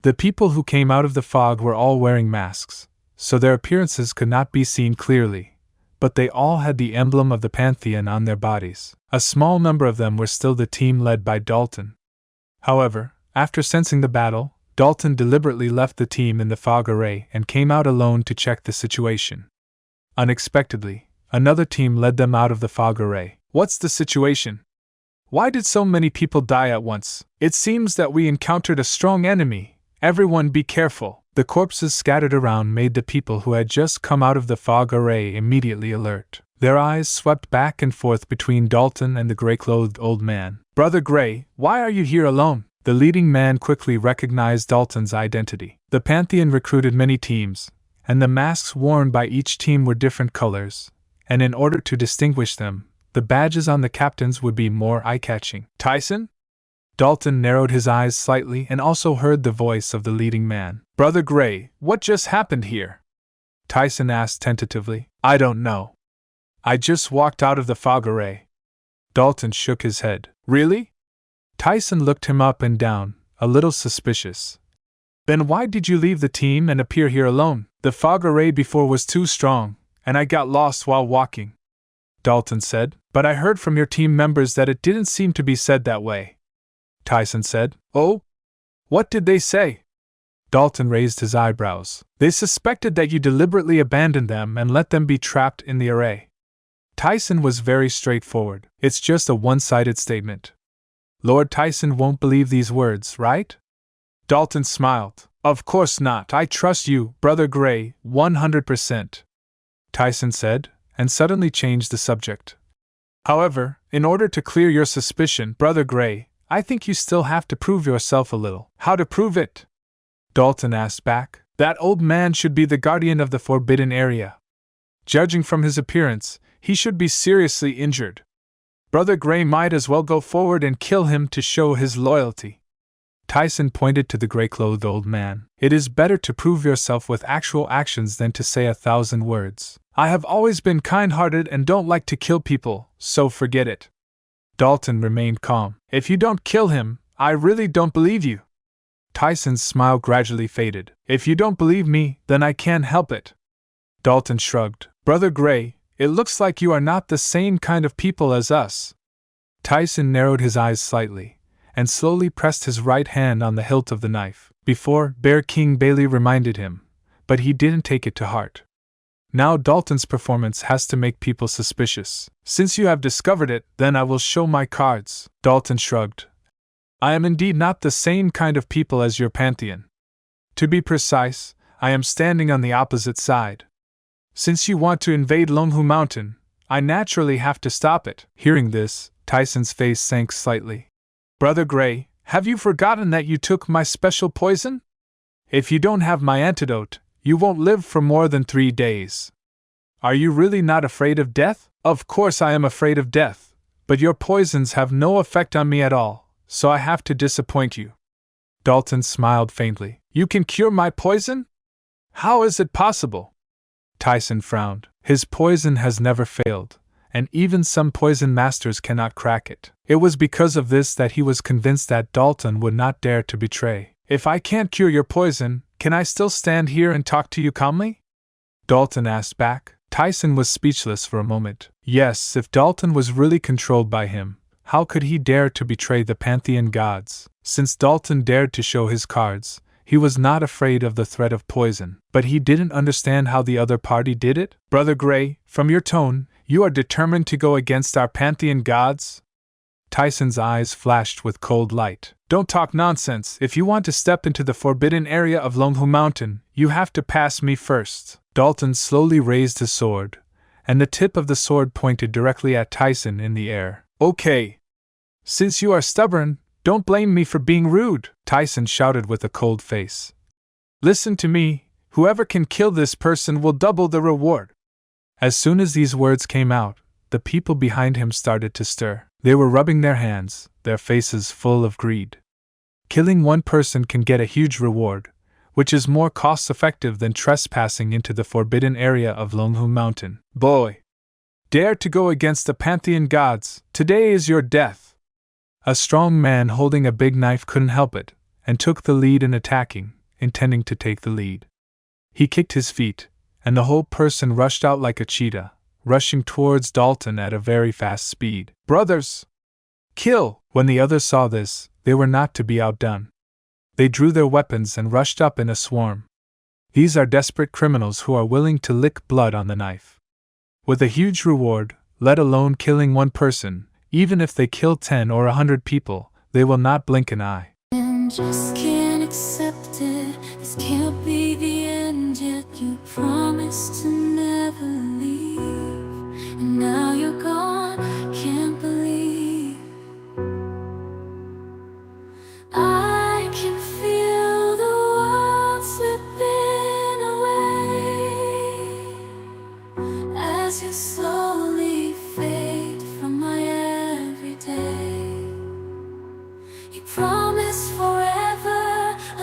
The people who came out of the fog were all wearing masks, so their appearances could not be seen clearly, but they all had the emblem of the Pantheon on their bodies. A small number of them were still the team led by Dalton. However, after sensing the battle, Dalton deliberately left the team in the fog array and came out alone to check the situation. Unexpectedly, another team led them out of the fog array. What's the situation? Why did so many people die at once? It seems that we encountered a strong enemy. Everyone be careful. The corpses scattered around made the people who had just come out of the fog array immediately alert. Their eyes swept back and forth between Dalton and the gray-clothed old man. Brother Gray, why are you here alone? The leading man quickly recognized Dalton's identity. The Pantheon recruited many teams, and the masks worn by each team were different colors, and in order to distinguish them, the badges on the captains would be more eye-catching. Tyson? Dalton narrowed his eyes slightly and also heard the voice of the leading man. Brother Gray, what just happened here? Tyson asked tentatively. I don't know. I just walked out of the fog array. Dalton shook his head. Really? Tyson looked him up and down, a little suspicious. Then why did you leave the team and appear here alone? The fog array before was too strong, and I got lost while walking, Dalton said. But I heard from your team members that it didn't seem to be said that way, Tyson said. Oh? What did they say? Dalton raised his eyebrows. They suspected that you deliberately abandoned them and let them be trapped in the array. Tyson was very straightforward. It's just a one-sided statement. Lord Tyson won't believe these words, right? Dalton smiled. Of course not. I trust you, Brother Gray, 100%. Tyson said, and suddenly changed the subject. However, in order to clear your suspicion, Brother Gray, I think you still have to prove yourself a little. How to prove it? Dalton asked back. That old man should be the guardian of the forbidden area. Judging from his appearance, he should be seriously injured. Brother Gray might as well go forward and kill him to show his loyalty. Tyson pointed to the gray-clothed old man. It is better to prove yourself with actual actions than to say 1,000 words. I have always been kind-hearted and don't like to kill people, so forget it. Dalton remained calm. If you don't kill him, I really don't believe you. Tyson's smile gradually faded. If you don't believe me, then I can't help it. Dalton shrugged. Brother Gray, it looks like you are not the same kind of people as us. Tyson narrowed his eyes slightly, and slowly pressed his right hand on the hilt of the knife. Before, Bear King Bailey reminded him, but he didn't take it to heart. Now Dalton's performance has to make people suspicious. Since you have discovered it, then I will show my cards. Dalton shrugged. I am indeed not the same kind of people as your Pantheon. To be precise, I am standing on the opposite side. Since you want to invade Longhu Mountain, I naturally have to stop it. Hearing this, Tyson's face sank slightly. Brother Gray, have you forgotten that you took my special poison? If you don't have my antidote, you won't live for more than 3 days. Are you really not afraid of death? Of course I am afraid of death, but your poisons have no effect on me at all, so I have to disappoint you. Dalton smiled faintly. You can cure my poison? How is it possible? Tyson frowned. His poison has never failed, and even some poison masters cannot crack it. It was because of this that he was convinced that Dalton would not dare to betray. If I can't cure your poison, can I still stand here and talk to you calmly? Dalton asked back. Tyson was speechless for a moment. Yes, if Dalton was really controlled by him, how could he dare to betray the Pantheon gods? Since Dalton dared to show his cards, he was not afraid of the threat of poison. But he didn't understand how the other party did it. Brother Gray, from your tone, you are determined to go against our Pantheon gods? Tyson's eyes flashed with cold light. Don't talk nonsense. If you want to step into the forbidden area of Longhu Mountain, you have to pass me first. Dalton slowly raised his sword, and the tip of the sword pointed directly at Tyson in the air. Okay. Since you are stubborn, don't blame me for being rude, Tyson shouted with a cold face. Listen to me, whoever can kill this person will double the reward. As soon as these words came out, the people behind him started to stir. They were rubbing their hands, their faces full of greed. Killing one person can get a huge reward, which is more cost-effective than trespassing into the forbidden area of Longhu Mountain. Boy! Dare to go against the Pantheon gods, today is your death! A strong man holding a big knife couldn't help it, and took the lead in attacking, intending to take the lead. He kicked his feet, and the whole person rushed out like a cheetah, rushing towards Dalton at a very fast speed. "Brothers! Kill!" When the others saw this, they were not to be outdone. They drew their weapons and rushed up in a swarm. These are desperate criminals who are willing to lick blood on the knife. With a huge reward, let alone killing one person, even if they kill 10 or 100 people, they will not blink an eye. And just can't accept it. This can't be the end yet. You promised to never leave, and now you're gone. Can't believe I can feel the world slipping away as you slowly fade from my everyday. You promised forever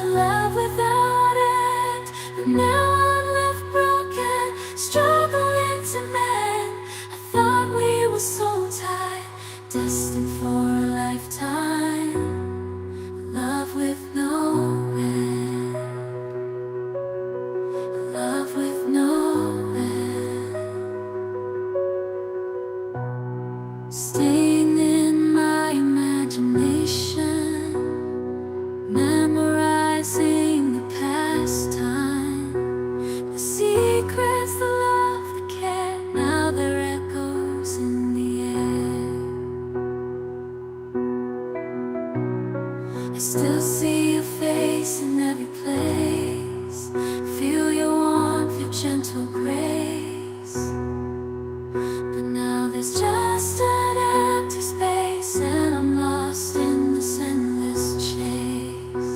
a love without end, but now I'm left broken, struggling to mend. I thought we were so tied, destined for a lifetime, love with no end, love with no end. Staying in my imagination, memorizing the past time, the secrets, the love, the care. Now they're echoes in the air. I still see your face in every place, feel your warmth, your gentle grace. But now there's just an empty space, and I'm lost in this endless chase.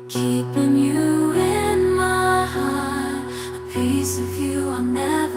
Keeping you in my heart, a piece of you I'll never